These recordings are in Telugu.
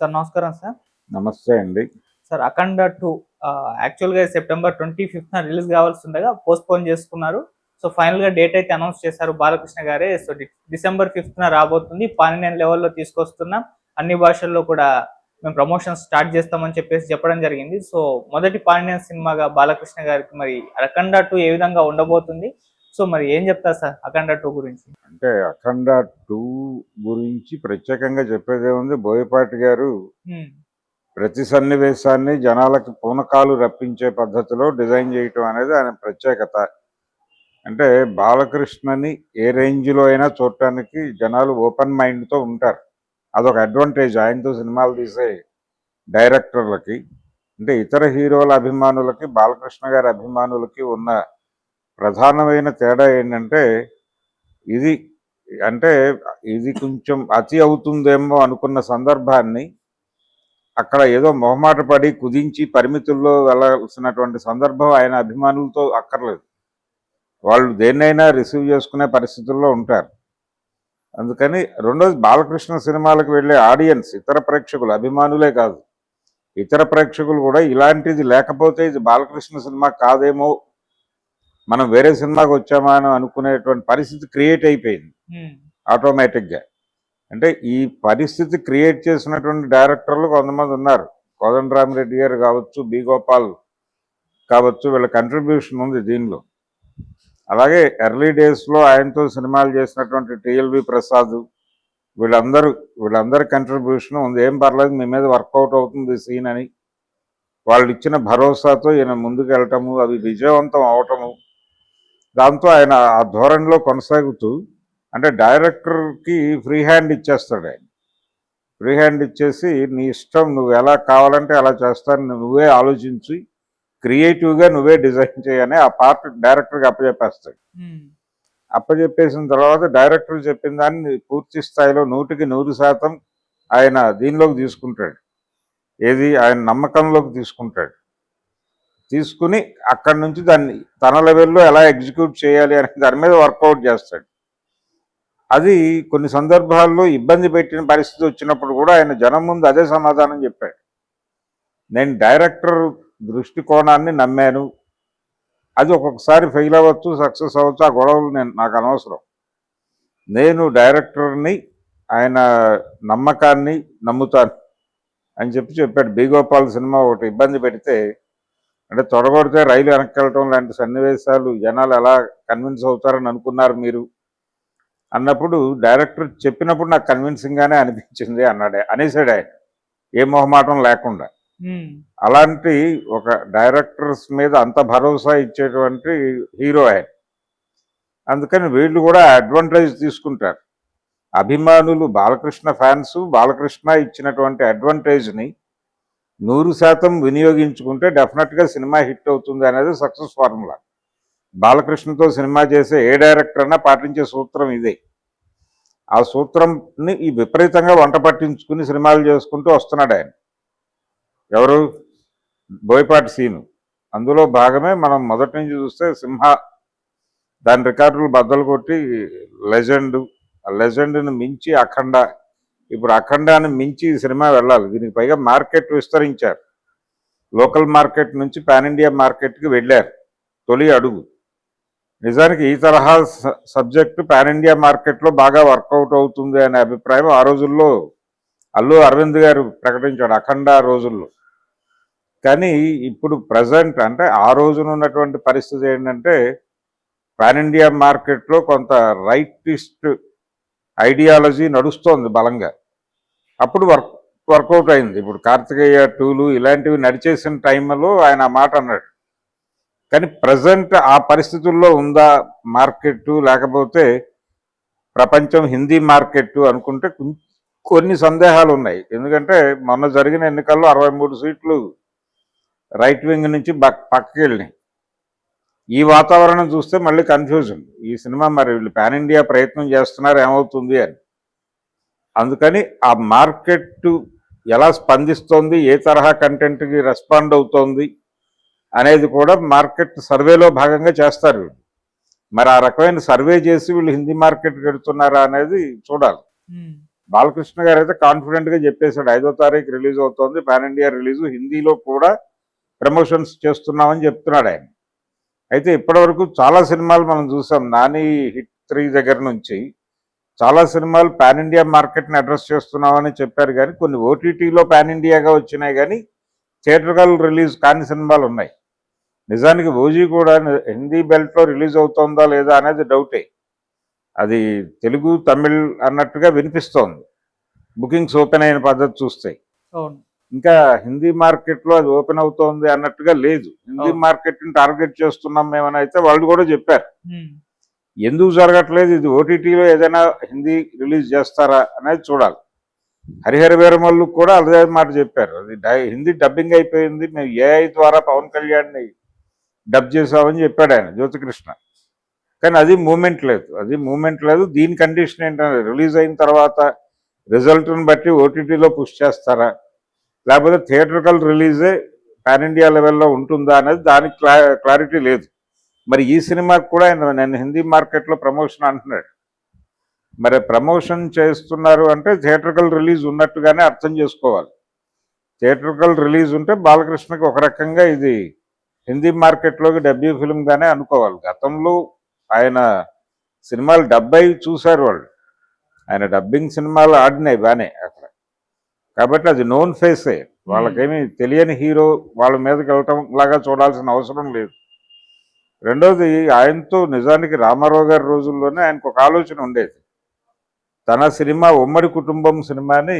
సార్ నమస్కారం సార్. నమస్తే అండి. సార్ 'అఖండ 2' యాక్చువల్‌గా సెప్టెంబర్ 25న రిలీజ్ కావాల్సిండగా పోస్ట్‌పోన్ చేసుకున్నారు. సో ఫైనల్‌గా డేట్ అయితే అనౌన్స్ చేశారు బాలకృష్ణ గారే. సో డిసెంబర్ 5న రాబోతుంది. పాన్ ఇండియన్ లెవెల్‌లో తీసుకొస్తున్నాం. అన్ని భాషల్లో కూడా మేము ప్రమోషన్ స్టార్ట్ చేస్తామని చెప్పేసి చెప్పడం జరిగింది. సో మొదటి పాన్ ఇండియన్ సినిమాగా బాలకృష్ణ గారికి మరి 'అఖండ 2' ఏ విధంగా ఉండబోతుంది? సో మరి ఏం చెప్తారు సార్ 'అఖండ 2' గురించి? అంటే 'అఖండ 2' గురించి ప్రత్యేకంగా చెప్పేదేముంది. బోయపాటి గారు హ్మ్. ప్రతి సన్నివేశాన్ని జనాలకు పూనకాలు రప్పించే పద్ధతిలో డిజైన్ చేయటం అనేది ఆయన ప్రత్యేకత. అంటే బాలకృష్ణని ఏ రేంజ్‌లో అయినా చూడటానికి జనాలు ఓపెన్ మైండ్‌తో ఉంటారు. అదొక అడ్వాంటేజ్ ఆయనతో సినిమాలు తీసే డైరెక్టర్లకి. అంటే ఇతర హీరోల అభిమానులకి, బాలకృష్ణ గారి అభిమానులకి ఉన్న ప్రధానమైన తేడా ఏంటంటే ఇది అంటే ఇది కొంచెం అతి అవుతుందేమో అనుకున్న సందర్భాన్ని అక్కడ ఏదో మొహమాట పడి కుదించి పరిమితుల్లో వెళ్ళాల్సినటువంటి సందర్భం ఆయన అభిమానులతో అక్కర్లేదు. వాళ్ళు దేన్నైనా రిసీవ్ చేసుకునే పరిస్థితుల్లో ఉంటారు. అందుకని రెండోది బాలకృష్ణ సినిమాలకు వెళ్ళే ఆడియన్స్ ఇతర ప్రేక్షకులు అభిమానులే కాదు, ఇతర ప్రేక్షకులు కూడా ఇలాంటిది లేకపోతే ఇది బాలకృష్ణ సినిమా కాదేమో, మనం వేరే సినిమాకి వచ్చామా అని అనుకునేటువంటి పరిస్థితి క్రియేట్ అయిపోయింది ఆటోమేటిక్గా. అంటే ఈ పరిస్థితి క్రియేట్ చేసినటువంటి డైరెక్టర్లు కొంతమంది ఉన్నారు. కోదండరామిరెడ్డి గారు కావచ్చు, బి గోపాల్ కావచ్చు, వీళ్ళ కంట్రిబ్యూషన్ ఉంది దీనిలో. అలాగే ఎర్లీ డేస్లో ఆయనతో సినిమాలు చేసినటువంటి టిఎల్వి ప్రసాద్ వీళ్ళందరి కంట్రిబ్యూషన్ ఉంది. ఏం పర్లేదు, మీ మీద వర్కౌట్ అవుతుంది సీన్ అని వాళ్ళు ఇచ్చిన భరోసాతో ఈయన ముందుకు వెళ్ళటము, అవి విజయవంతం అవటము, దాంతో ఆయన ఆ ధోరణిలో కొనసాగుతూ అంటే డైరెక్టర్కి ఫ్రీ హ్యాండ్ ఇచ్చేస్తాడు. ఆయన ఫ్రీ హ్యాండ్ ఇచ్చేసి నీ ఇష్టం, నువ్వు ఎలా కావాలంటే అలా చేస్తాను, నువ్వే ఆలోచించి క్రియేటివ్గా నువ్వే డిజైన్ చేయని ఆ పార్ట్ డైరెక్టర్కి అప్పచెప్పేస్తాడు. అప్పచెప్పేసిన తర్వాత డైరెక్టర్ చెప్పిన దాన్ని పూర్తి స్థాయిలో 100% ఆయన దీనిలోకి తీసుకుంటాడు. ఏది ఆయన నమ్మకంలోకి తీసుకుంటాడు. తీసుకుని అక్కడి నుంచి దాన్ని తన లెవెల్లో ఎలా ఎగ్జిక్యూట్ చేయాలి అనే దాని మీద వర్కౌట్ చేస్తాడు. అది కొన్ని సందర్భాల్లో ఇబ్బంది పెట్టిన పరిస్థితి వచ్చినప్పుడు కూడా ఆయన జనం ముందు అదే సమాధానం చెప్పాడు. నేను డైరెక్టర్ దృష్టికోణాన్ని నమ్మాను, అది ఒక్కొక్కసారి ఫెయిల్ అవ్వచ్చు, సక్సెస్ అవ్వచ్చు, ఆ గొడవలు నాకు అనవసరం. నేను డైరెక్టర్ని ఆయన నమ్మకాన్ని నమ్ముతాను అని చెప్పాడు. బి గోపాల్ సినిమా ఒకటి ఇబ్బంది పెడితే, అంటే తొడగొడితే రైలు వెనక్కి వెళ్ళటం లాంటి సన్నివేశాలు జనాలు ఎలా కన్విన్స్ అవుతారని అనుకున్నారు మీరు అన్నప్పుడు డైరెక్టర్ చెప్పినప్పుడు నాకు కన్విన్సింగ్గానే అనిపించింది అనేసాడు ఆయన, ఏ మొహమాటం లేకుండా. అలాంటి ఒక డైరెక్టర్స్ మీద అంత భరోసా ఇచ్చేటువంటి హీరో ఆయన. అందుకని వీళ్ళు కూడా అడ్వాంటేజ్ తీసుకుంటారు. అభిమానులు, బాలకృష్ణ ఫ్యాన్స్ బాలకృష్ణ ఇచ్చినటువంటి అడ్వాంటేజ్ని 100% వినియోగించుకుంటే డెఫినెట్గా సినిమా హిట్ అవుతుంది అనేది సక్సెస్ ఫార్ములా. బాలకృష్ణతో సినిమా చేసే ఏ డైరెక్టర్ అయినా పాటించే సూత్రం ఇదే. ఆ సూత్రంని ఈ విపరీతంగా వంట పట్టించుకుని సినిమాలు చేసుకుంటూ వస్తున్నాడు ఆయన. ఎవరు? బోయపాటి సీను. అందులో భాగమే మనం మొదటి నుంచి చూస్తే సింహ దాని రికార్డులు బద్దలు కొట్టి లెజెండ్, ఆ లెజెండ్ని మించి అఖండ, ఇప్పుడు అఖండాన్ని మించి ఈ సినిమా వెళ్ళాలి. దీనికి పైగా మార్కెట్ విస్తరించారు. లోకల్ మార్కెట్ నుంచి పాన్ ఇండియా మార్కెట్కి వెళ్ళారు. తొలి అడుగు. నిజానికి ఈ తరహా సబ్జెక్టు పాన్ ఇండియా మార్కెట్లో బాగా వర్కౌట్ అవుతుంది అనే అభిప్రాయం ఆ రోజుల్లో అల్లు అరవింద్ గారు ప్రకటించాడు అఖండ రోజుల్లో. కానీ ఇప్పుడు ప్రజెంట్ అంటే ఆ రోజున ఉన్నటువంటి పరిస్థితి ఏంటంటే పాన్ ఇండియా మార్కెట్లో కొంత రైటిస్ట్ ఐడియాలజీ నడుస్తోంది బలంగా. అప్పుడు వర్కౌట్ అయింది. ఇప్పుడు కార్తికేయ 2 ఇలాంటివి నడిచేసిన టైంలో ఆయన మాట అన్నాడు. కానీ ప్రజెంట్ ఆ పరిస్థితుల్లో ఉందా మార్కెట్, లేకపోతే ప్రపంచం హిందీ మార్కెట్ అనుకుంటే కొన్ని సందేహాలు ఉన్నాయి. ఎందుకంటే మొన్న జరిగిన ఎన్నికల్లో 63 సీట్లు రైట్ వింగ్ నుంచి పక్కకి వెళ్ళినాయి. ఈ వాతావరణం చూస్తే మళ్ళీ కన్ఫ్యూజన్. ఈ సినిమా మరి వీళ్ళు పాన్ ఇండియా ప్రయత్నం చేస్తున్నారు, ఏమవుతుంది అని. అందుకని ఆ మార్కెట్ ఎలా స్పందిస్తోంది, ఏ తరహా కంటెంట్కి రెస్పాండ్ అవుతోంది అనేది కూడా మార్కెట్ సర్వేలో భాగంగా చేస్తారు వీళ్ళు. మరి ఆ రకమైన సర్వే చేసి వీళ్ళు హిందీ మార్కెట్కి వెళ్తున్నారా అనేది చూడాలి. బాలకృష్ణ గారు అయితే కాన్ఫిడెంట్ గా చెప్పేశాడు 5వ తారీఖు రిలీజ్ అవుతోంది, పాన్ ఇండియా రిలీజ్, హిందీలో కూడా ప్రమోషన్స్ చేస్తున్నామని చెప్తున్నాడు ఆయన. అయితే ఇప్పటివరకు చాలా సినిమాలు మనం చూసాం, నాని హిట్ 3 దగ్గర నుంచి చాలా సినిమాలు పాన్ ఇండియా మార్కెట్ని అడ్రస్ చేస్తున్నామని చెప్పారు, కానీ కొన్ని ఓటీటీలో పాన్ ఇండియాగా వచ్చినాయి, కానీ థియేటర్కల్ రిలీజ్ కాని సినిమాలు ఉన్నాయి. నిజానికి ఓజీ కూడా హిందీ బెల్ట్లో రిలీజ్ అవుతోందా లేదా అనేది డౌటే. అది తెలుగు తమిళ్ అన్నట్టుగా వినిపిస్తోంది బుకింగ్స్ ఓపెన్ అయిన పద్ధతి చూస్తే. అవును. ఇంకా హిందీ మార్కెట్లో అది ఓపెన్ అవుతోంది అన్నట్టుగా లేదు. హిందీ మార్కెట్ని టార్గెట్ చేస్తున్నాం మేమని అయితే వాళ్ళు కూడా చెప్పారు. ఎందుకు జరగట్లేదు, ఇది ఓటీటీలో ఏదైనా హిందీ రిలీజ్ చేస్తారా అనేది చూడాలి. హరిహర వీరమల్లు కూడా అదే మాట చెప్పారు, అది హిందీ డబ్బింగ్ అయిపోయింది, మేము ఏఐ ద్వారా పవన్ కళ్యాణ్ని డబ్ చేసామని చెప్పాడు ఆయన, జ్యోతికృష్ణ. కానీ అది మూమెంట్ లేదు. దీని కండిషన్ ఏంటంటే రిలీజ్ అయిన తర్వాత రిజల్ట్ని బట్టి ఓటీటీలో పుష్ చేస్తారా, లేకపోతే థియేటర్కల్ రిలీజే పాన్ ఇండియా లెవెల్లో ఉంటుందా అనేది దానికి క్లారిటీ లేదు. మరి ఈ సినిమాకి కూడా నేను హిందీ మార్కెట్లో ప్రమోషన్ అంటున్నాడు. మరి ప్రమోషన్ చేస్తున్నారు అంటే థియేటర్కల్ రిలీజ్ ఉన్నట్టుగానే అర్థం చేసుకోవాలి. థియేటర్కల్ రిలీజ్ ఉంటే బాలకృష్ణకి ఒక రకంగా ఇది హిందీ మార్కెట్లోకి డెబ్యూ ఫిల్మ్గానే అనుకోవాలి. గతంలో ఆయన సినిమాలు 70 చూశారు వాళ్ళు, ఆయన డబ్బింగ్ సినిమాలు ఆడినాయి బాగానే అక్కడ. కాబట్టి అది నోన్ ఫేసే, వాళ్ళకేమీ తెలియని హీరో వాళ్ళ మీదకి వెళ్ళటం లాగా చూడాల్సిన అవసరం లేదు. రెండోది, ఆయనతో నిజానికి రామారావు గారి రోజుల్లోనే ఆయనకు ఒక ఆలోచన ఉండేది, తన సినిమా ఉమ్మడి కుటుంబం సినిమాని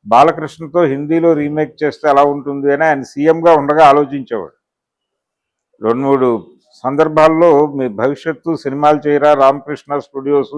బాలకృష్ణతో హిందీలో రీమేక్ చేస్తే ఎలా ఉంటుంది అని ఆయన సీఎంగా ఉండగా ఆలోచించేవాడు. 2-3 సందర్భాల్లో మీ భవిష్యత్తు సినిమాలు చేయరా, రామకృష్ణ స్టూడియోస్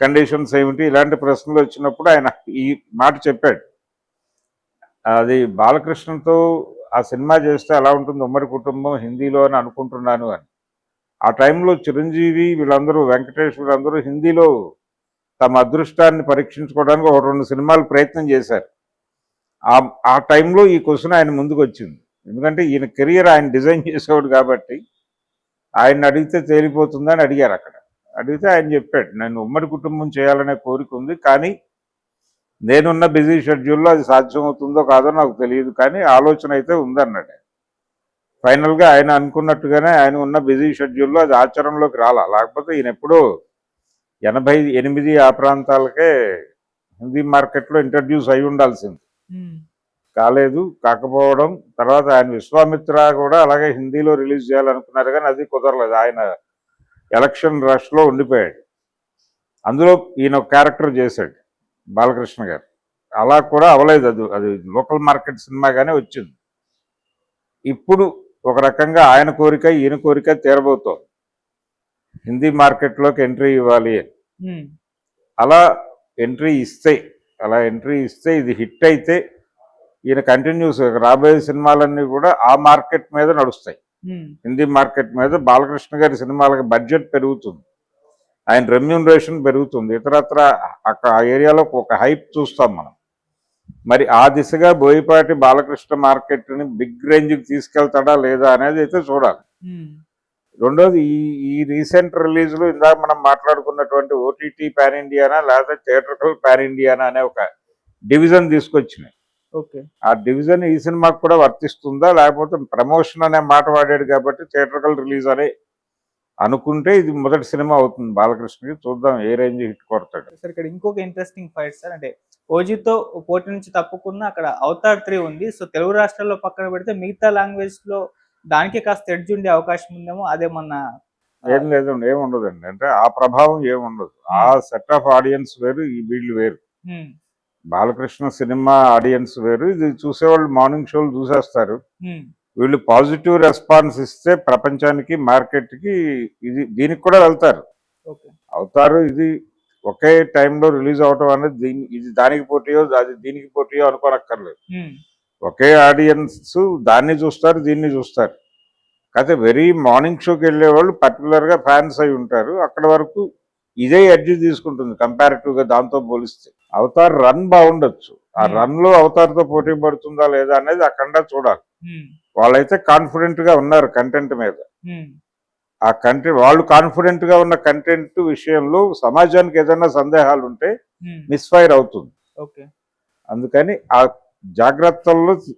కండిషన్స్ ఏమిటి, ఇలాంటి ప్రశ్నలు వచ్చినప్పుడు ఆయన ఈ మాట చెప్పాడు. అది బాలకృష్ణతో ఆ సినిమా చేస్తే ఎలా ఉంటుంది ఉమ్మడి కుటుంబం హిందీలో అని అనుకుంటున్నాను అని. ఆ టైంలో చిరంజీవి వీళ్ళందరూ, వెంకటేష్ వీళ్ళందరూ హిందీలో తమ అదృష్టాన్ని పరీక్షించుకోవడానికి 1-2 సినిమాలు ప్రయత్నం చేశారు. ఆ టైంలో ఈ క్వశ్చన్ ఆయన ముందుకు వచ్చింది. ఎందుకంటే ఈయన కెరియర్ ఆయన డిజైన్ చేసేవాడు కాబట్టి ఆయన అడిగితే తేలిపోతుందని అడిగారు. అక్కడ అడిగితే ఆయన చెప్పాడు, నేను ఉమ్మడి కుటుంబం చేయాలనే కోరిక ఉంది, కానీ నేనున్న బిజీ షెడ్యూల్లో అది సాధ్యమవుతుందో కాదో నాకు తెలియదు, కానీ ఆలోచన అయితే ఉందన్నాడు. ఫైనల్గా ఆయన అనుకున్నట్టుగానే ఆయన ఉన్న బిజీ షెడ్యూల్లో అది ఆచరణలోకి రాలా, లేకపోతే ఈయన ఎప్పుడో 88 ఆ ప్రాంతాలకే హిందీ మార్కెట్లో ఇంట్రడ్యూస్ అయి ఉండాల్సింది. కాలేదు, కాకపోవడం, తర్వాత ఆయన విశ్వామిత్ర కూడా అలాగే హిందీలో రిలీజ్ చేయాలనుకున్నారు, కానీ అది కుదరలేదు, ఆయన ఎలక్షన్ రష్లో ఉండిపోయాడు. అందులో ఈయన ఒక క్యారెక్టర్ చేశాడు బాలకృష్ణ గారు, అలా కూడా అవలేదు, అది లోకల్ మార్కెట్ సినిమాగానే వచ్చింది. ఇప్పుడు ఒక రకంగా ఆయన కోరిక ఈయన కోరిక తీరబోతోంది, హిందీ మార్కెట్లోకి ఎంట్రీ ఇవ్వాలి అని. అలా ఎంట్రీ ఇస్తే ఇది హిట్ అయితే ఈయన కంటిన్యూస్ రాబోయే సినిమాలన్నీ కూడా ఆ మార్కెట్ మీద నడుస్తాయి, హిందీ మార్కెట్ మీద. బాలకృష్ణ గారి సినిమాలకు బడ్జెట్ పెరుగుతుంది, ఆయన రెమ్యూనరేషన్ పెరుగుతుంది, ఇతరత్ర అక్కడ ఆ ఏరియాలో ఒక హైప్ చూస్తాం మనం. మరి ఆ దిశగా బోయపాటి బాలకృష్ణ మార్కెట్ని బిగ్ రేంజ్కి తీసుకెళ్తాడా లేదా అనేది అయితే చూడాలి. రెండోది, ఈ రీసెంట్ రిలీజ్లో ఇందాక మనం మాట్లాడుకున్నటువంటి ఓటీటీ పాన్ ఇండియానా లేదా థియేటర్కల్ పాన్ ఇండియానా అనే ఒక డివిజన్ తీసుకొచ్చినాయి. ఆ డివిజన్ ఈ సినిమాకి కూడా వర్తిస్తుందా, లేకపోతే ప్రమోషన్ అనే మాట వాడాడు కాబట్టి థియేటర్కల్ రిలీజ్ అని అనుకుంటే ఇది మొదటి సినిమా అవుతుంది బాలకృష్ణకి. చూద్దాం ఏ రేంజ్ హిట్ కొడతాడు. సార్ ఇక్కడ ఇంకొక ఇంట్రెస్టింగ్ ఫైట్ సార్, అంటే ఓజీతో పోటీ నుంచి తప్పుకున్న అక్కడ అవతార్ 3 ఉంది. సో తెలుగు రాష్ట్రాల్లో పక్కన పెడితే మిగతా లాంగ్వేజ్ లో దానికి కాస్త ఎడ్జ్ ఉండే అవకాశం ఉందేమో, అదేమన్నా? ఏం లేదండి, ఏముండదండి, అంటే ఆ ప్రభావం ఏముండదు. ఆ సెట్ ఆఫ్ ఆడియన్స్ వేరు, ఈ వీళ్ళు వేరు. బాలకృష్ణ సినిమా ఆడియన్స్ వేరు, ఇది చూసేవాళ్ళు మార్నింగ్ షోలు చూసేస్తారు. వీళ్ళు పాజిటివ్ రెస్పాన్స్ ఇస్తే ప్రపంచానికి మార్కెట్కి దీనికి కూడా వెళ్తారు. అవుతారు, ఇది ఒకే టైంలో రిలీజ్ అవటం అనేది ఇది దానికి పోటీయో అది దీనికి పోటీయో అనుకోనక్కర్లేదు. ఒకే ఆడియన్స్ దాన్ని చూస్తారు, దీన్ని చూస్తారు. కాకపోతే వెరీ మార్నింగ్ షోకి వెళ్ళే వాళ్ళు పర్టికులర్గా ఫ్యాన్స్ అయి ఉంటారు. అక్కడ వరకు ఇదే ఎడ్జ్ తీసుకుంటుంది కంపారిటివ్గా దాంతో పోలిస్తే. అవతార్ రన్ బాగుండొచ్చు, ఆ రన్లో అవతార్తో పోటీ పడుతుందా లేదా అనేది అక్కడ చూడాలి. వాళ్ళైతే కాన్ఫిడెంట్గా ఉన్నారు కంటెంట్ మీద. ఆ కంటెంట్ వాళ్ళు కాన్ఫిడెంట్ గా ఉన్న కంటెంట్ విషయంలో సమాజానికి ఏదైనా సందేహాలు ఉంటే మిస్ఫైర్ అవుతుంది. ఓకే. అందుకని ఆ జాగ్రత్తల్లో